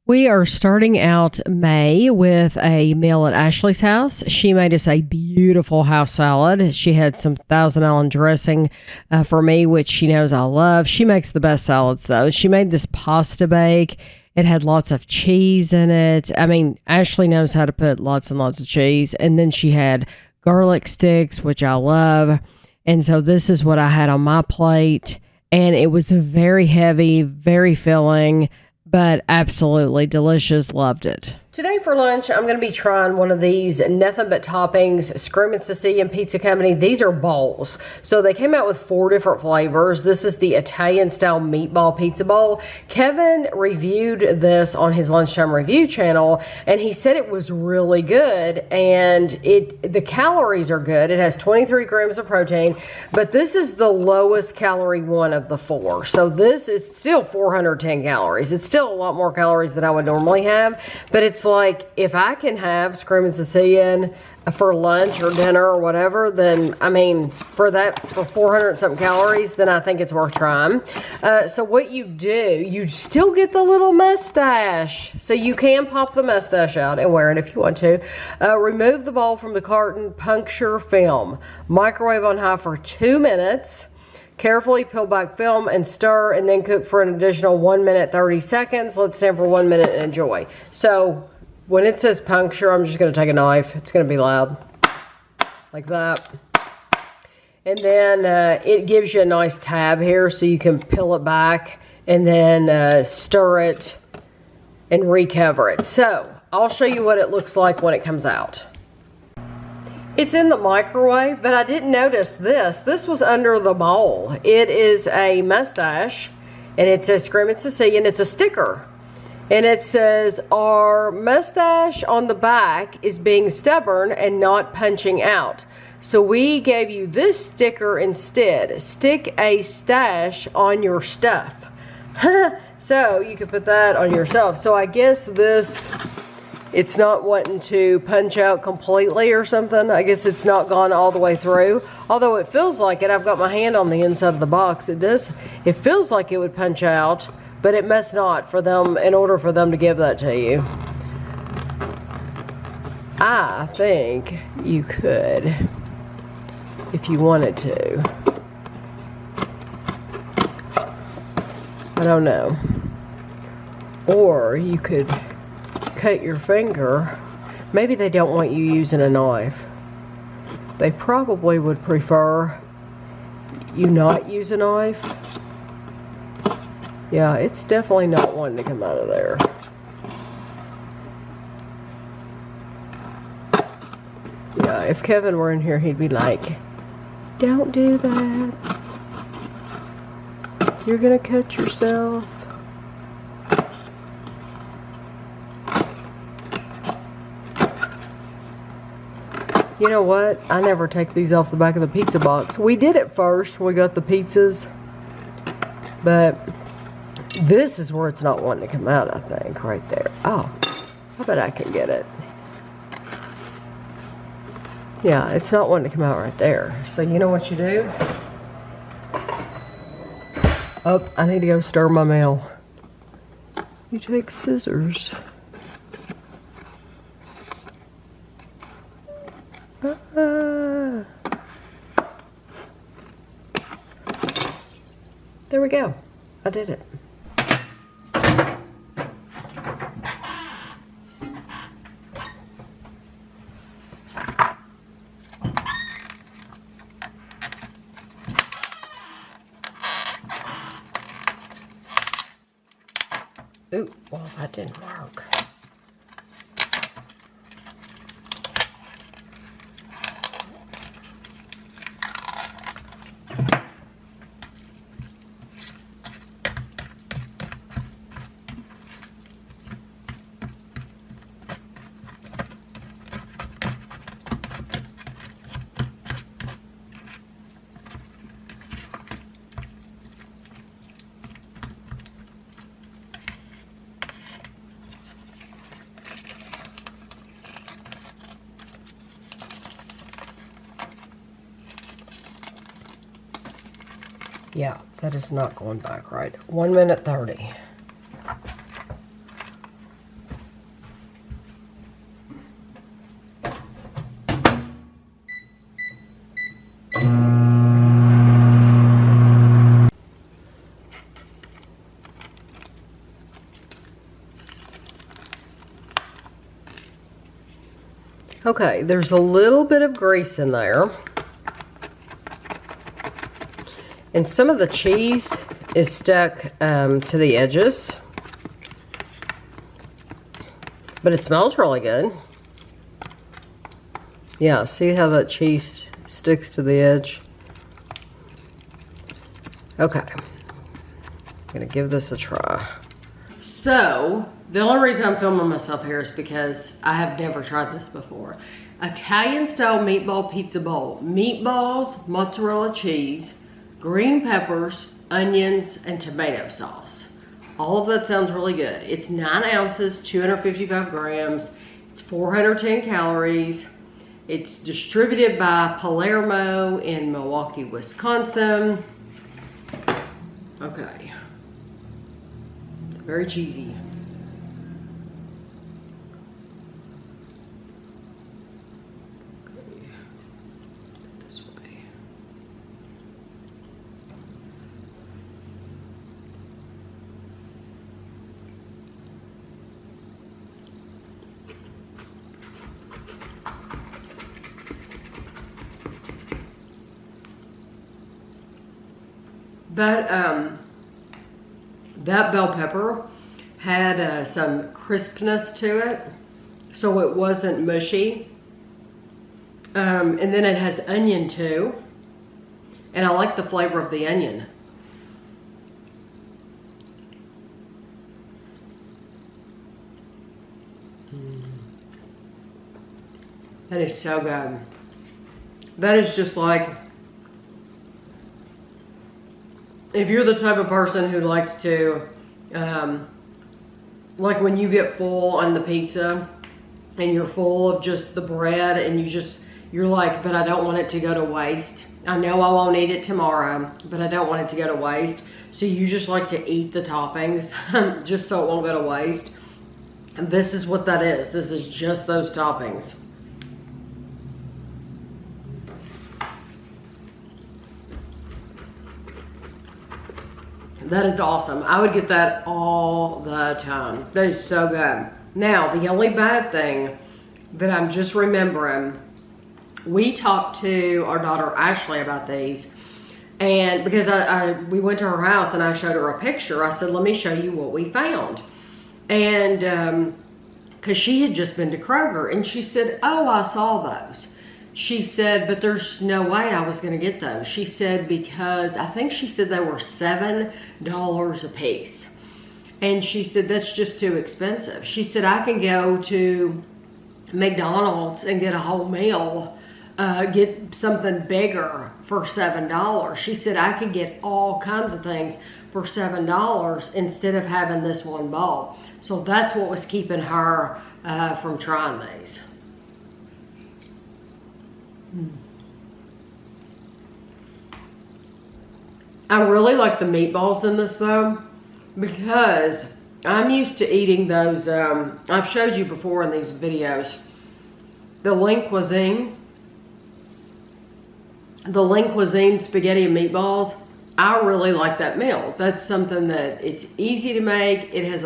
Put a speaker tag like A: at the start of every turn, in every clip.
A: We are starting out May with a meal at Ashley's house. She made us a beautiful house salad. She had some Thousand Island dressing for me, which she knows I love. She makes the best salads, though. She made this pasta bake. It had lots of cheese in it. I mean, Ashley knows how to put lots and lots of cheese. And then she had garlic sticks, which I love. And so this is what I had on my plate. And it was very heavy, very filling, but absolutely delicious. Loved it. Today for lunch, I'm going to be trying one of these nothing but toppings, Screamin Sicilian Pizza Company. These are bowls. So they came out with 4 different flavors. This is the Italian style meatball pizza bowl. Kevin reviewed this on his lunchtime review channel, and he said it was really good, and the calories are good. It has 23 grams of protein, but this is the lowest calorie one of the 4. So this is still 410 calories. It's still a lot more calories than I would normally have, but it's like, if I can have Screamin Sicilian for lunch or dinner or whatever, then, I mean, for 400 and something calories, then I think it's worth trying. So what you do, you still get the little mustache. So you can pop the mustache out and wear it if you want to. Remove the bowl from the carton, puncture film. Microwave on high for 2 minutes. Carefully peel back film and stir, and then cook for an additional 1 minute 30 seconds. Let it stand for 1 minute and enjoy. So when it says puncture, I'm just going to take a knife. It's going to be loud. Like that. And then it gives you a nice tab here so you can peel it back and then stir it and recover it. So I'll show you what it looks like when it comes out. It's in the microwave, but I didn't notice this. This was under the bowl. It is a mustache, and it says Screamin Sicilian. It's a sticker. And it says, our mustache on the back is being stubborn and not punching out. So we gave you this sticker instead. Stick a stash on your stuff. So you could put that on yourself. So I guess this, it's not wanting to punch out completely or something. I guess it's not gone all the way through. Although it feels like it. I've got my hand on the inside of the box. It feels like it would punch out. But it must not for them, in order for them to give that to you. I think you could, if you wanted to. I don't know. Or you could cut your finger. Maybe they don't want you using a knife. They probably would prefer you not use a knife. Yeah, it's definitely not wanting to come out of there. Yeah, if Kevin were in here, he'd be like, don't do that. You're gonna cut yourself. You know what? I never take these off the back of the pizza box. We did it first when we got the pizzas, but this is where it's not wanting to come out, I think, right there. Oh, I bet I can get it. Yeah, it's not wanting to come out right there. So you know what you do? Oh, I need to go stir my meal. You take scissors. There we go. I did it. Ooh, well, that didn't work. Yeah, that is not going back right. 1 minute 30. Okay, there's a little bit of grease in there. And some of the cheese is stuck to the edges. But it smells really good. Yeah, see how that cheese sticks to the edge? Okay. I'm gonna give this a try. So, the only reason I'm filming myself here is because I have never tried this before. Italian style meatball pizza bowl. Meatballs, mozzarella cheese, green peppers, onions, and tomato sauce. All of that sounds really good. It's 9 ounces, 255 grams. It's 410 calories. It's distributed by Palermo in Milwaukee, Wisconsin. Okay. Very cheesy. Okay. This way. That bell pepper had some crispness to it, so it wasn't mushy. And then it has onion too, and I like the flavor of the onion. That is so good. That is just like, if you're the type of person who likes to, like when you get full on the pizza and you're full of just the bread and you're like, but I don't want it to go to waste. I know I won't eat it tomorrow, but I don't want it to go to waste. So you just like to eat the toppings just so it won't go to waste. And this is what that is. This is just those toppings. That is awesome. I would get that all the time. That is so good. Now, the only bad thing that I'm just remembering, we talked to our daughter Ashley about these, and because we went to her house and I showed her a picture, I said, let me show you what we found. And because she had just been to Kroger, and she said, oh, I saw those. She said, but there's no way I was going to get those. She said, because I think she said they were $7 a piece. And she said, that's just too expensive. She said, I can go to McDonald's and get a whole meal, get something bigger for $7. She said, I could get all kinds of things for $7 instead of having this one bowl. So that's what was keeping her from trying these. I really like the meatballs in this though, because I'm used to eating those, I've showed you before in these videos, the Lean Cuisine spaghetti and meatballs. I really like that meal. That's something that it's easy to make. It has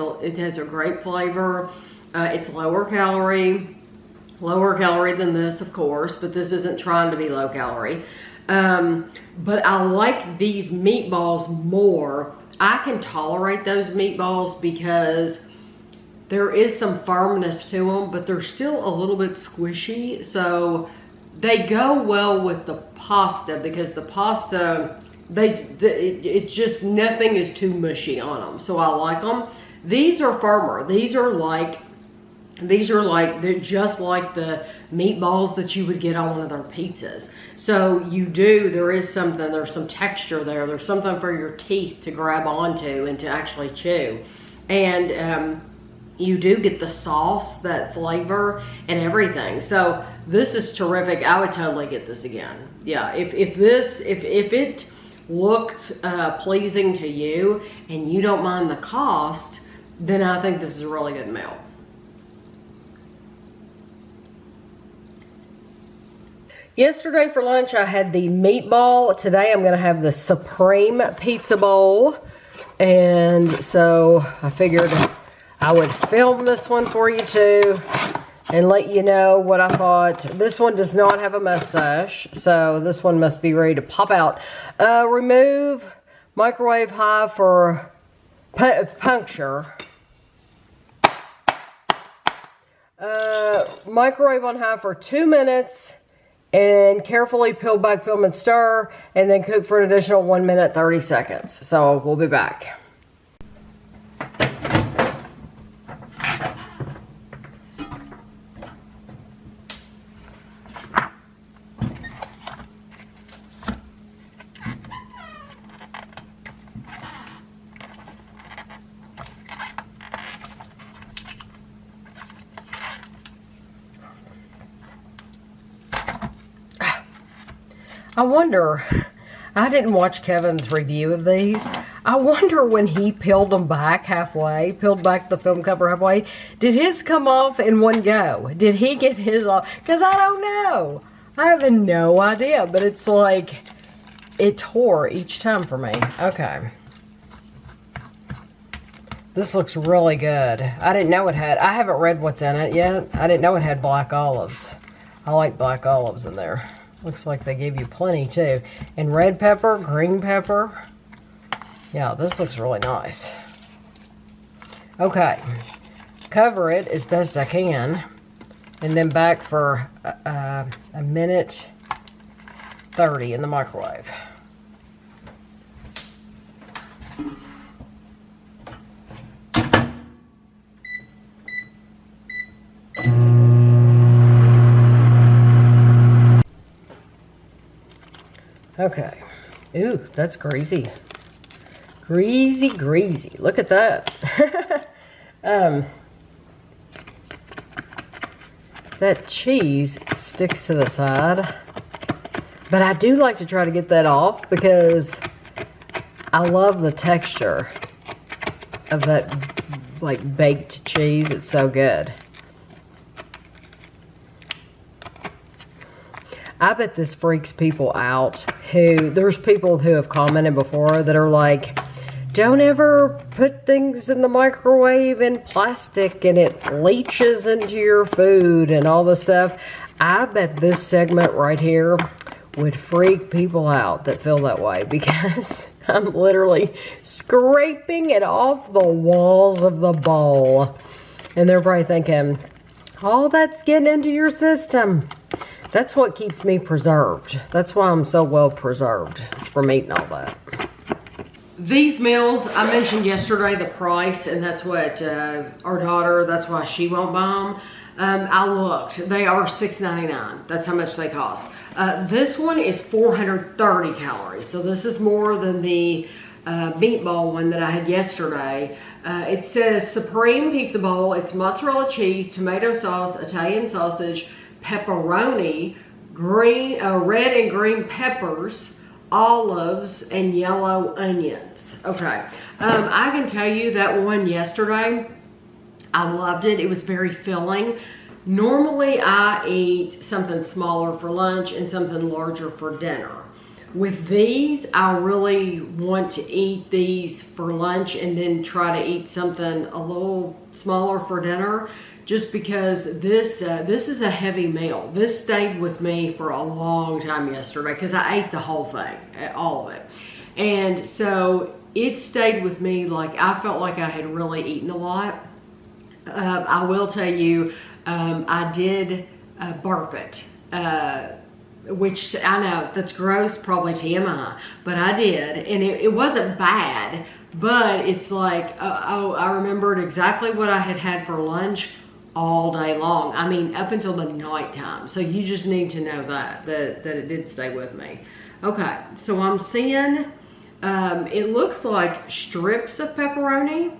A: a great flavor. It's lower calorie than this, of course, but this isn't trying to be low calorie. But I like these meatballs more. I can tolerate those meatballs because there is some firmness to them, but they're still a little bit squishy. So they go well with the pasta, because the pasta, it's just, nothing is too mushy on them. So I like them. These are firmer. They're just like the meatballs that you would get on one of their pizzas. So there's some texture there. There's something for your teeth to grab onto and to actually chew. And you do get the sauce, that flavor and everything. So this is terrific. I would totally get this again. Yeah, if it looked pleasing to you and you don't mind the cost, then I think this is a really good meal. Yesterday for lunch, I had the meatball. Today, I'm going to have the Supreme Pizza Bowl. And so I figured I would film this one for you too. and let you know what I thought. This one does not have a mustache, so this one must be ready to pop out. Remove microwave high for puncture. Microwave on high for 2 minutes, and carefully peel back film and stir, and then cook for an additional 1 minute 30 seconds. So we'll be back. I wonder, I didn't watch Kevin's review of these. I wonder when he peeled them back halfway, peeled back the film cover halfway, did his come off in one go? Did he get his off? Because I don't know. I have no idea, but it's like it tore each time for me. Okay. This looks really good. I didn't know it had, I haven't read what's in it yet. I didn't know it had black olives. I like black olives in there. Looks like they gave you plenty too. And red pepper, green pepper. Yeah, this looks really nice. Okay. Cover it as best I can. And then back for a minute 30 in the microwave. Okay. Ooh, that's greasy. Greasy, greasy. Look at that. That cheese sticks to the side. But I do like to try to get that off because I love the texture of that like baked cheese. It's so good. I bet this freaks people out there's people who have commented before that are like, don't ever put things in the microwave in plastic and it leaches into your food and all this stuff. I bet this segment right here would freak people out that feel that way because I'm literally scraping it off the walls of the bowl. And they're probably thinking, oh, that's getting into your system. That's what keeps me preserved. That's why I'm so well preserved. It's from eating all that. These meals, I mentioned yesterday the price, and that's what our daughter, that's why she won't buy them. I looked. They are $6.99. That's how much they cost. This one is 430 calories. So this is more than the meatball one that I had yesterday. It says Supreme Pizza Bowl. It's mozzarella cheese, tomato sauce, Italian sausage, pepperoni, green, red and green peppers, olives, and yellow onions. Okay, I can tell you that one yesterday, I loved it. It was very filling. Normally, I eat something smaller for lunch and something larger for dinner. With these, I really want to eat these for lunch and then try to eat something a little smaller for dinner. Just because this is a heavy meal. This stayed with me for a long time yesterday because I ate the whole thing, all of it. And so it stayed with me like I felt like I had really eaten a lot. I will tell you, I did burp it, which I know that's gross, probably TMI, but I did. And it wasn't bad, but it's like, oh, I remembered exactly what I had for lunch all day long. I mean, up until the nighttime. So you just need to know that it did stay with me. Okay, so I'm seeing, it looks like strips of pepperoni,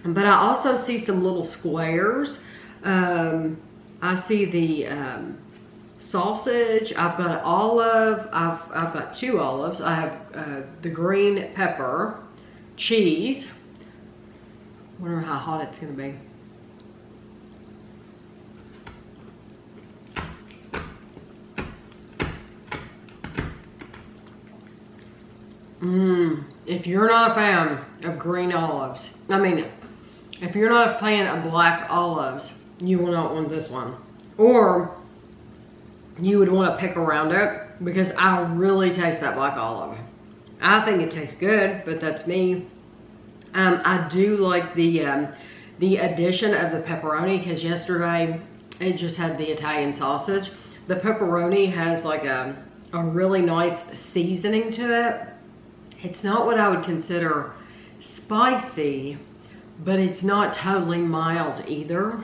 A: but I also see some little squares. I see the sausage. I've got an olive. I've got 2 olives. I have the green pepper, cheese. Wonder how hot it's gonna be. If you're not a fan of green olives, if you're not a fan of black olives, you will not want this one. Or you would want to pick around it, because I really taste that black olive. I think it tastes good, but that's me. I do like the addition of the pepperoni, because yesterday it just had the Italian sausage. The pepperoni has like a really nice seasoning to it. It's not what I would consider spicy, but it's not totally mild either.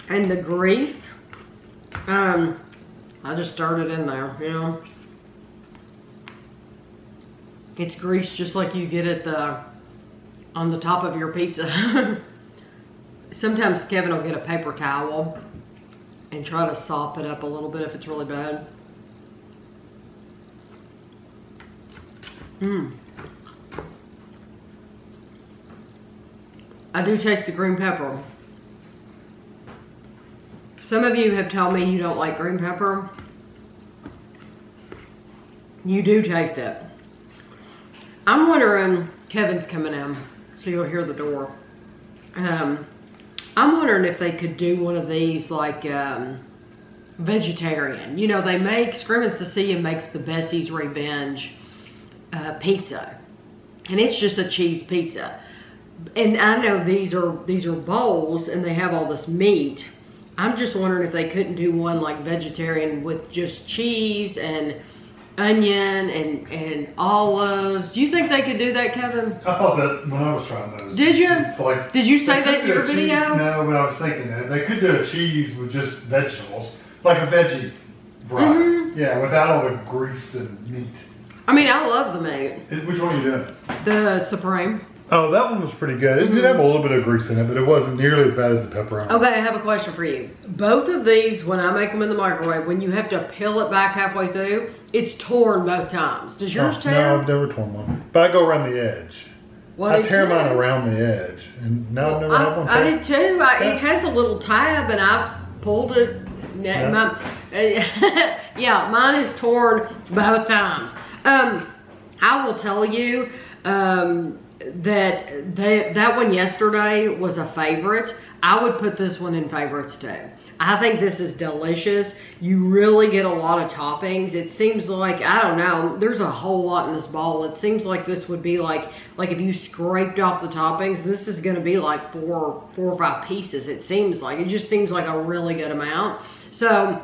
A: And the grease, I just stirred it in there, you know. It's grease just like you get it on the top of your pizza. Sometimes Kevin will get a paper towel and try to sop it up a little bit if it's really bad. I do taste the green pepper. Some of you have told me you don't like green pepper. You do taste it. I'm wondering, Kevin's coming in, so you'll hear the door. I'm wondering if they could do one of these like vegetarian. You know, they make, Screamin Sicilian makes the Bessie's Revenge pizza. And it's just a cheese pizza. And I know these are bowls and they have all this meat. I'm just wondering if they couldn't do one like vegetarian with just cheese and onion and olives. Do you think they could do that, Kevin?
B: I thought that when I was trying those.
A: Did you?
B: Like,
A: did you say that in your video?
B: No, but I was thinking that they could do a cheese with just vegetables, like a veggie fry. Yeah, without all the grease and meat.
A: I mean, I love the meat.
B: Which one are you doing?
A: The Supreme.
B: Oh, that one was pretty good. It did have a little bit of grease in it, but it wasn't nearly as bad as the pepperoni.
A: Okay, I have a question for you. Both of these, when I make them in the microwave, when you have to peel it back halfway through, it's torn both times. Does yours tear?
B: No, I've never torn one. But I go around the edge.
A: Well,
B: I tear mine around the edge. And no, I've never had one.
A: I did too. It has a little tab, and I've pulled it. Yeah, yeah, mine is torn both times. I will tell you, that one yesterday was a favorite. I would put this one in favorites too. I think this is delicious. You really get a lot of toppings. It seems like, I don't know, there's a whole lot in this bowl. It seems like this would be like if you scraped off the toppings, this is gonna be like four or five pieces. It seems like, it just seems like a really good amount. So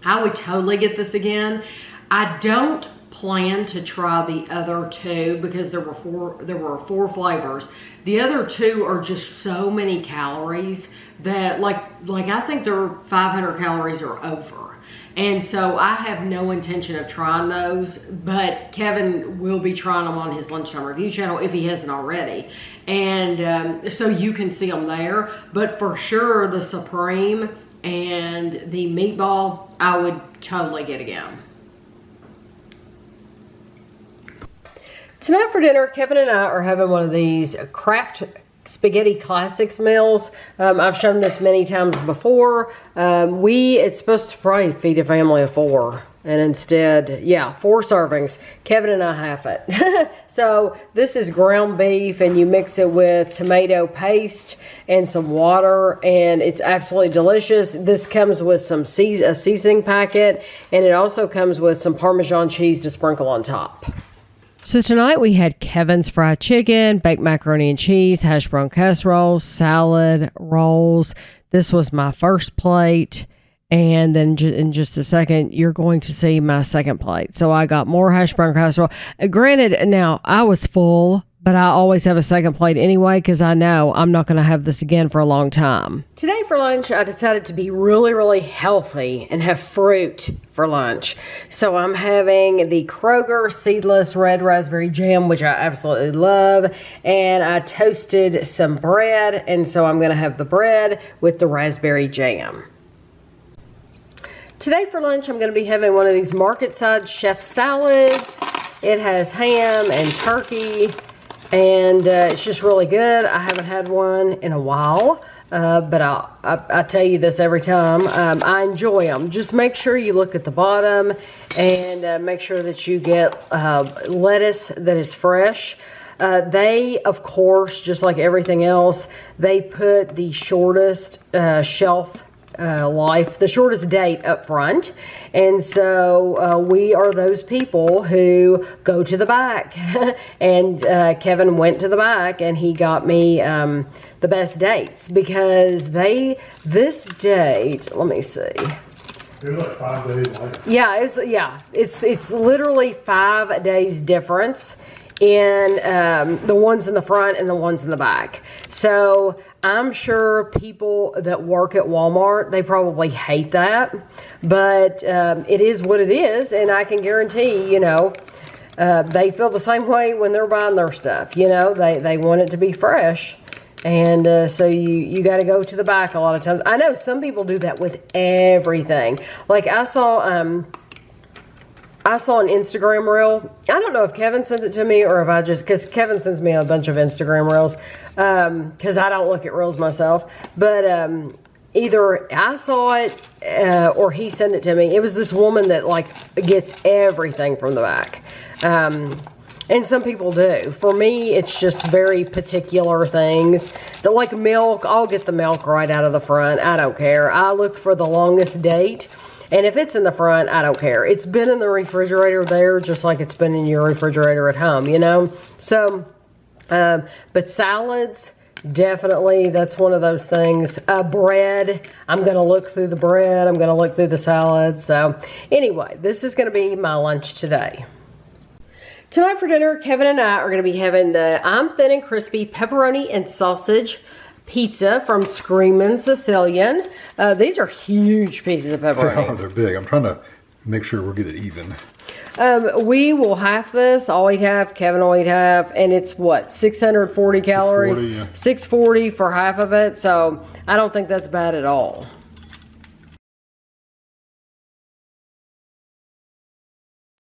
A: I would totally get this again. I don't plan to try the other two because there were four flavors. The other two are just so many calories that like I think they're 500 calories or over. And so I have no intention of trying those, but Kevin will be trying them on his Lunchtime Review channel if he hasn't already. And so you can see them there, but for sure the Supreme and the meatball, I would totally get again. Tonight for dinner, Kevin and I are having one of these Kraft Spaghetti Classics meals. I've shown this many times before. It's supposed to probably feed a family of 4. And instead, yeah, 4 servings. Kevin and I have it. So this is ground beef, and you mix it with tomato paste and some water, and it's absolutely delicious. This comes with a seasoning packet, and it also comes with some Parmesan cheese to sprinkle on top. So tonight we had Kevin's fried chicken, baked macaroni and cheese, hash brown casserole, salad, rolls. This was my first plate. And then in just a second, you're going to see my second plate. So I got more hash brown casserole. Granted, now I was full, but I always have a second plate anyway because I know I'm not going to have this again for a long time. Today for lunch, I decided to be really, really healthy and have fruit for lunch. So I'm having the Kroger seedless red raspberry jam, which I absolutely love. And I toasted some bread. And so I'm going to have the bread with the raspberry jam. Today for lunch, I'm going to be having one of these market-side chef salads. It has ham and turkey, and it's just really good. I haven't had one in a while. but I tell you this every time. I enjoy them. Just make sure you look at the bottom and make sure that you get lettuce that is fresh. They, of course, just like everything else, they put the shortest shelf life, the shortest date up front. And so we are those people who go to the back. And Kevin went to the back and he got me the best dates because this date, let me see.
B: It was like 5 days later.
A: Yeah, it's literally 5 days difference in the ones in the front and the ones in the back. So I'm sure people that work at Walmart, they probably hate that, but it is what it is, and I can guarantee, they feel the same way when they're buying their stuff. They want it to be fresh, and so you got to go to the back a lot of times. I know some people do that with everything. Like I saw an Instagram reel. I don't know if Kevin sent it to me or if because Kevin sends me a bunch of Instagram reels because I don't look at reels myself. But either I saw it or he sent it to me. It was this woman that gets everything from the back. And some people do. For me, it's just very particular things. Like milk, I'll get the milk right out of the front. I don't care. I look for the longest date. And if it's in the front, I don't care. It's been in the refrigerator there, just like it's been in your refrigerator at home, So, but salads, definitely, that's one of those things. Bread, I'm going to look through the bread. I'm going to look through the salad. So, anyway, this is going to be my lunch today. Tonight for dinner, Kevin and I are going to be having the I'm Thin and Crispy pepperoni and sausage pizza from Screamin Sicilian. These are huge pieces of pepperoni.
B: Oh, they're big. I'm trying to make sure we'll get it even.
A: We will half this. I'll eat half. Kevin will eat half. And it's what, 640 calories?
B: 640, yeah.
A: 640 for half of it. So I don't think that's bad at all.